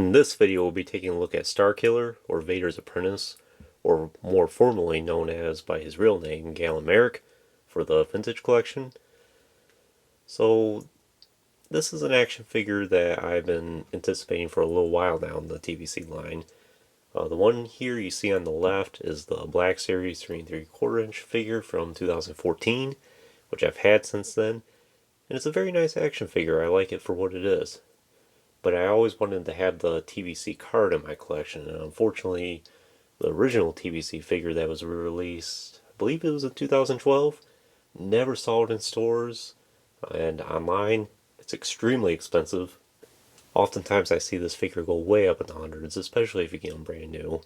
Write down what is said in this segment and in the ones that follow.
In this video, we'll be taking a look at Starkiller, or Vader's Apprentice, or more formally known as by his real name, Galen Merrick, for the Vintage Collection. So, this is an action figure that I've been anticipating for a little while now in the TVC line. The one here you see on the left is the Black Series 3 3/4 inch figure from 2014, which I've had since then, and it's a very nice action figure. I like it for what it is. But I always wanted to have the TVC card in my collection, and unfortunately, the original TVC figure that was released, I believe it was in 2012, never saw it in stores, and online, it's extremely expensive. Oftentimes I see this figure go way up in the hundreds, especially if you get them brand new,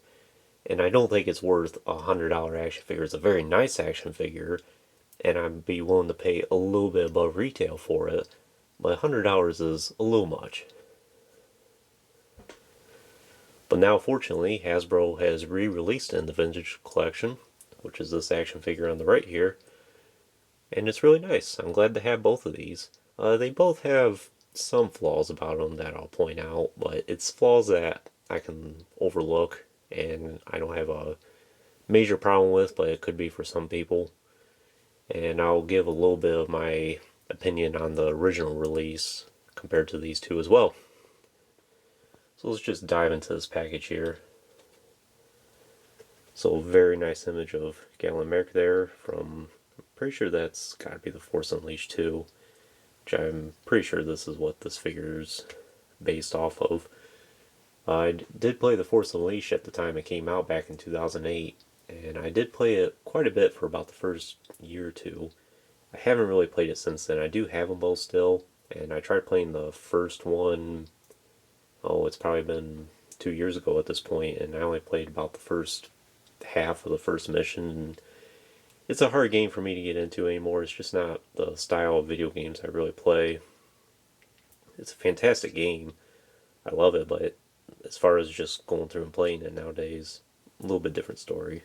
and I don't think it's worth a $100 action figure. It's a very nice action figure, and I'd be willing to pay a little bit above retail for it, but $100 is a little much. But now, fortunately, Hasbro has re-released it in the Vintage Collection, which is this action figure on the right here, and it's really nice. I'm glad to have both of these. They both have some flaws about them that I'll point out, but it's flaws that I can overlook and I don't have a major problem with, but it could be for some people. And I'll give a little bit of my opinion on the original release compared to these two as well. So let's just dive into this package here. So very nice image of Galen Merrick there from, I'm pretty sure that's got to be the Force Unleashed 2, which I'm pretty sure this is what this figure's based off of. I did play the Force Unleashed at the time it came out back in 2008, and I did play it quite a bit for about the first year or two. I haven't really played it since then. I do have them both still, and I tried playing the first one, it's probably been 2 years ago at this point, and I only played about the first half of the first mission, and it's a hard game for me to get into anymore. It's just not the style of video games I really play. It's a fantastic game. I love it, but as far as just going through and playing it nowadays, a little bit different story.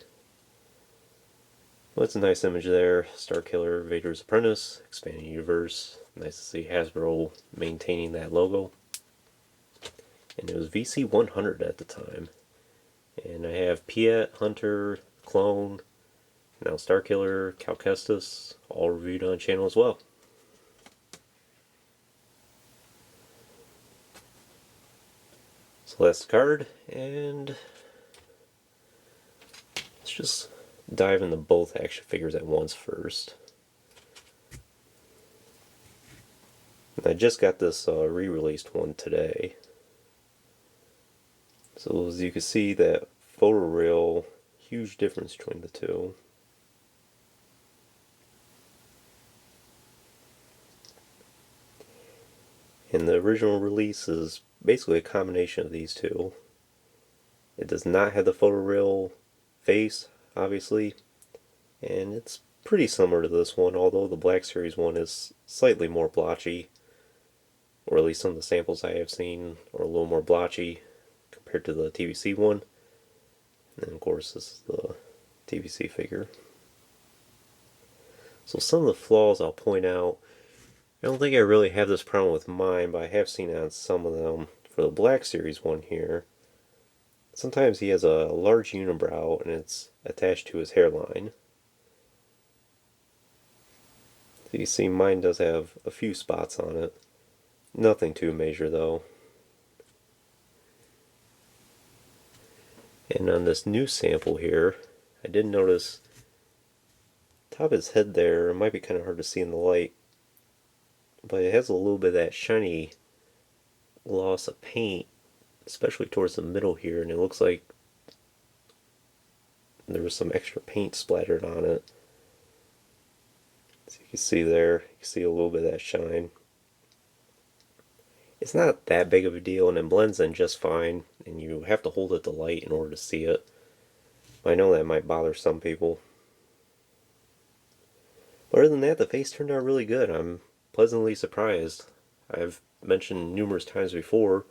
Well, it's a nice image there. Starkiller, Vader's Apprentice, expanding universe. Nice to see Hasbro maintaining that logo. And it was VC 100 at the time. And I have Piet, Hunter, Clone, now Starkiller, Cal Kestis, all reviewed on channel as well. So that's the card, and let's just dive into both action figures at once first. And I just got this re-released one today. So as you can see, that photoreal, huge difference between the two. And the original release is basically a combination of these two. It does not have the photoreal face, obviously, and it's pretty similar to this one, although the Black Series one is slightly more blotchy, or at least some of the samples I have seen are a little more blotchy compared to the TVC one. And of course, this is the TVC figure. So some of the flaws I'll point out. I don't think I really have this problem with mine, but I have seen it on some of them. For the Black Series one here, sometimes he has a large unibrow and it's attached to his hairline. So you see mine does have a few spots on it. Nothing too major though. And on this new sample here, I did notice top of his head there, it might be kind of hard to see in the light, but it has a little bit of that shiny gloss of paint, especially towards the middle here, and it looks like there was some extra paint splattered on it. So you can see there, you can see a little bit of that shine. It's not that big of a deal, and it blends in just fine, and you have to hold it to light in order to see it. I know that might bother some people. But other than that, the face turned out really good. I'm pleasantly surprised. I've mentioned numerous times before,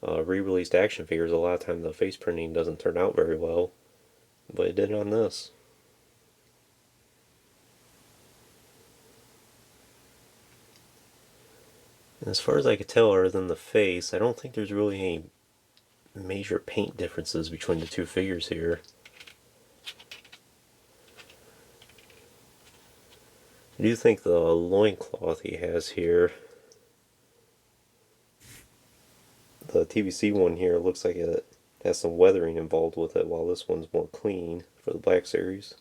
re-released action figures, a lot of times the face printing doesn't turn out very well, but it did on this. And as far as I could tell, other than the face, I don't think there's really any major paint differences between the two figures here. I do think the loincloth he has here, the TVC one here, looks like it has some weathering involved with it, while this one's more clean for the Black Series.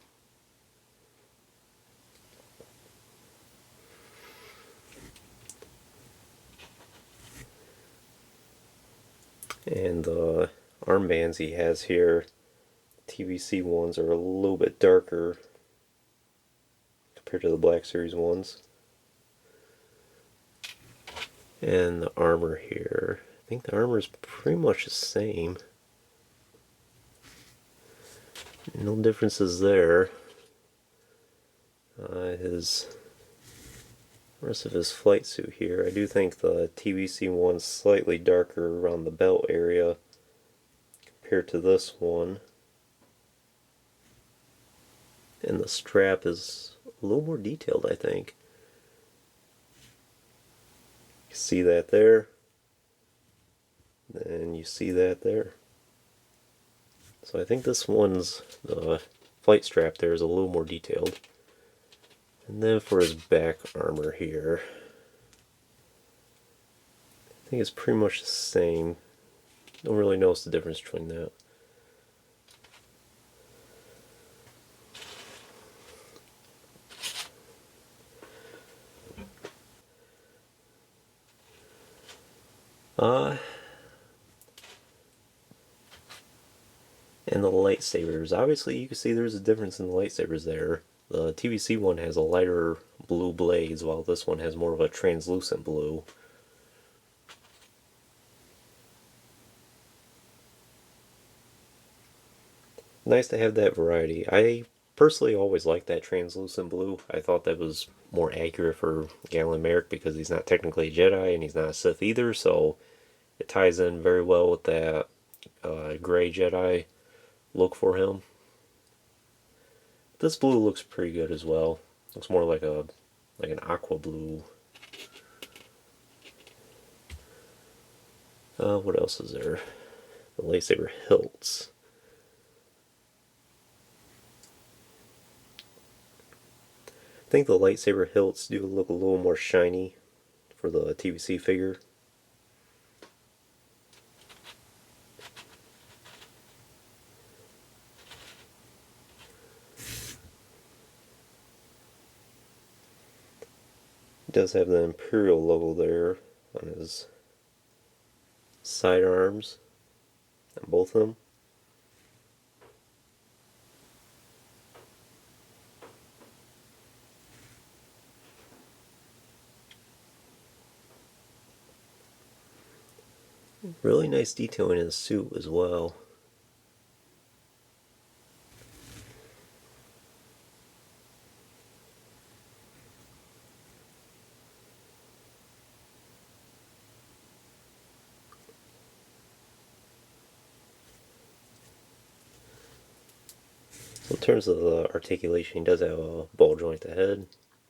And the armbands he has here, TVC ones are a little bit darker compared to the Black Series ones. And the armor here, I think the armor is pretty much the same. No differences there. His rest of his flight suit here, I do think the TVC one's slightly darker around the belt area compared to this one. And the strap is a little more detailed, I think. You see that there, and you see that there. So I think this one's, the flight strap there is a little more detailed. And then for his back armor here, I think it's pretty much the same. Don't really notice the difference between that. And the lightsabers. Obviously you can see there's a difference in the lightsabers there. The TVC one has a lighter blue blades, while this one has more of a translucent blue. Nice to have that variety. I personally always liked that translucent blue. I thought that was more accurate for Galen Merrick because he's not technically a Jedi and he's not a Sith either, so it ties in very well with that gray Jedi look for him. This blue looks pretty good as well. Looks more like an aqua blue. What else is there? The lightsaber hilts. I think the lightsaber hilts do look a little more shiny for the TVC figure. He does have the Imperial logo there on his sidearms, on both of them. Really nice detailing in the suit as well. So in terms of the articulation, he does have a ball joint head.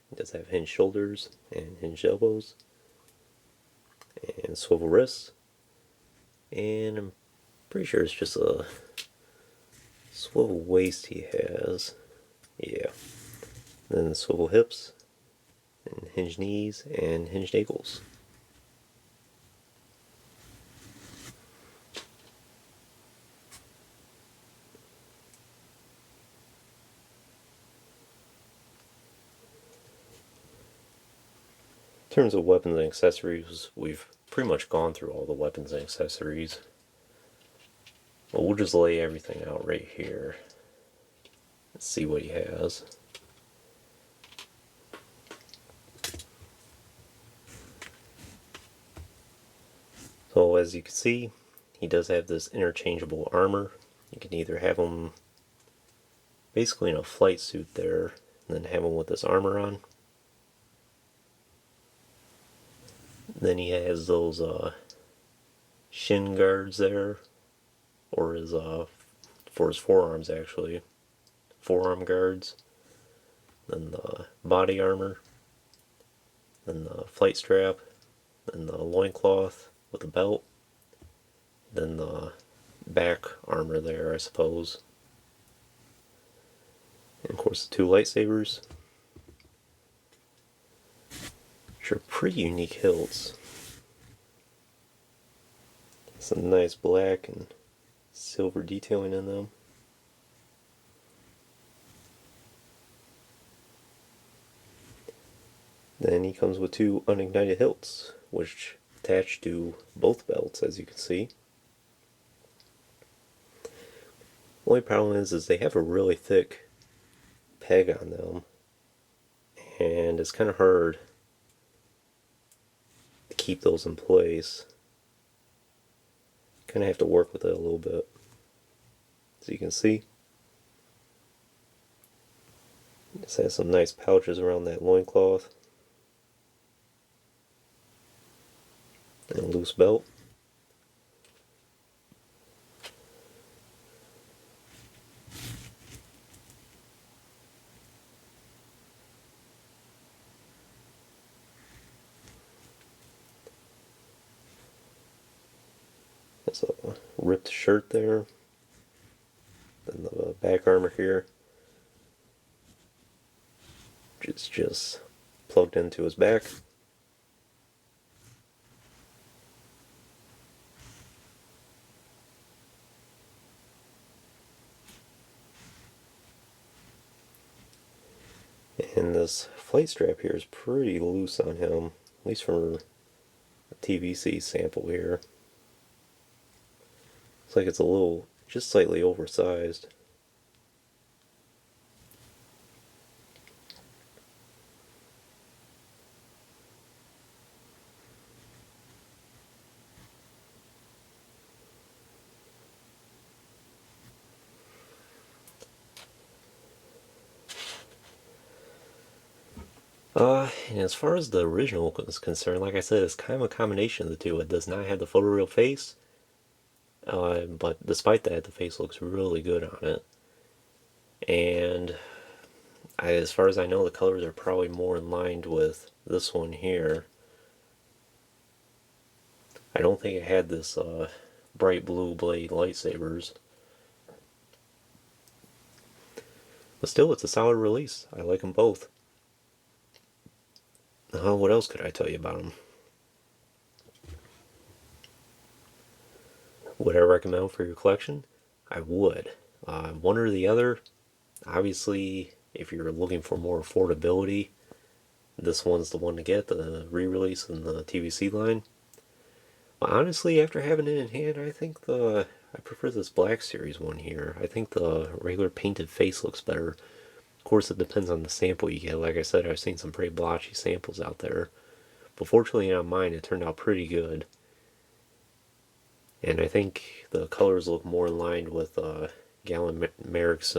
He does have hinged shoulders and hinged elbows and swivel wrists. And I'm pretty sure it's just a swivel waist he has. Yeah. Then swivel hips, and hinged knees, and hinged ankles. In terms of weapons and accessories, we've pretty much gone through all the weapons and accessories. But we'll just lay everything out right here. Let's see what he has. So as you can see, he does have this interchangeable armor. You can either have him basically in a flight suit there, and then have him with this armor on. Then he has those shin guards there, or his for his forearms actually, forearm guards. Then the body armor, then the flight strap, then the loincloth with the belt, then the back armor there, I suppose. And of course the two lightsabers, which are pretty unique hilts. Some nice black and silver detailing in them. Then he comes with two unignited hilts, which attach to both belts, as you can see. Only problem is they have a really thick peg on them, and it's kind of hard to keep those in place. Kind of have to work with it a little bit. As you can see, this has some nice pouches around that loincloth. And a loose belt. There's a ripped shirt there. Then the back armor here, which is just plugged into his back. And this flight strap here is pretty loose on him, at least for a TVC sample here. Looks like it's a little, just slightly oversized. And as far as the original is concerned, like I said, it's kind of a combination of the two. It does not have the photoreal face, but despite that, the face looks really good on it. And as far as I know, the colors are probably more in line with this one here. I don't think it had this bright blue blade lightsabers. But still, it's a solid release. I like them both. What else could I tell you about them? Would I recommend for your collection? I would. One or the other. Obviously, if you're looking for more affordability, this one's the one to get, the re-release in the TVC line. But honestly, after having it in hand, I prefer this Black Series one here. I think the regular painted face looks better. Of course, it depends on the sample you get. Like I said, I've seen some pretty blotchy samples out there. But fortunately on mine, it turned out pretty good. And I think the colors look more in line with Galen Merrick's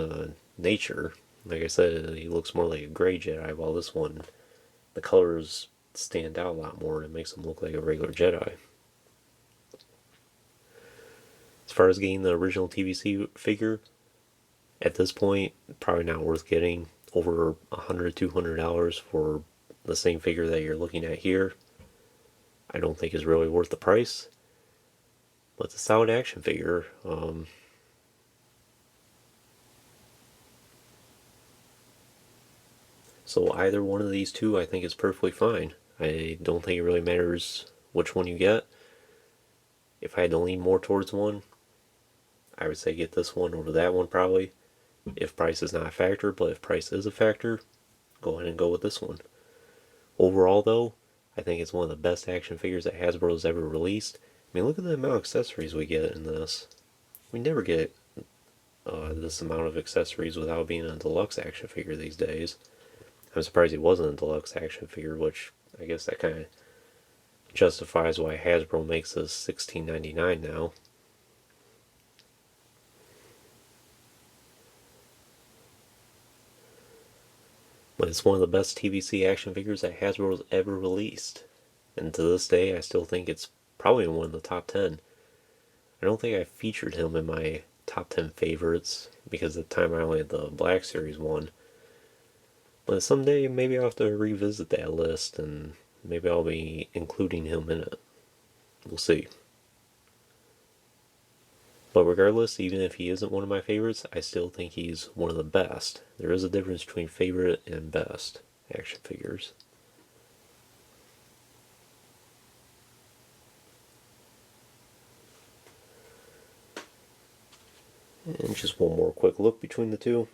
nature. Like I said, he looks more like a gray Jedi, while this one, the colors stand out a lot more and it makes him look like a regular Jedi. As far as getting the original TVC figure, at this point, probably not worth getting. Over $100, $200 for the same figure that you're looking at here, I don't think is really worth the price. But it's a solid action figure. So either one of these two I think is perfectly fine. I don't think it really matters which one you get. If I had to lean more towards one, I would say get this one over that one probably. If price is not a factor, but if price is a factor, go ahead and go with this one. Overall though, I think it's one of the best action figures that Hasbro's ever released. I mean, look at the amount of accessories we get in this. We never get this amount of accessories without being a deluxe action figure these days. I'm surprised it wasn't a deluxe action figure, which I guess that kind of justifies why Hasbro makes this $16.99 now. But it's one of the best TVC action figures that Hasbro's ever released. And to this day, I still think it's probably one of the top 10. I don't think I featured him in my top 10 favorites, because at the time I only had the Black Series one. But someday, maybe I'll have to revisit that list and Maybe I'll be including him in it. We'll see. But regardless, even if he isn't one of my favorites, I still think he's one of the best. There is a difference between favorite and best action figures. And just one more quick look between the two.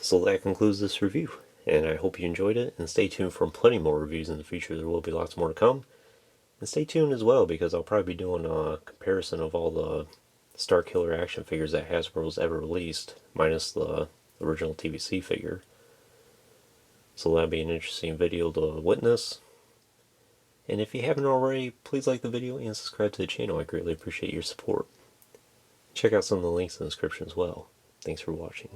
So that concludes this review, and I hope you enjoyed it, and stay tuned for plenty more reviews in the future. There will be lots more to come. And stay tuned as well, because I'll probably be doing a comparison of all the Starkiller action figures that Hasbro's ever released, minus the original TVC figure. So that'll be an interesting video to witness. And if you haven't already, please like the video and subscribe to the channel. I greatly appreciate your support. Check out some of the links in the description as well. Thanks for watching.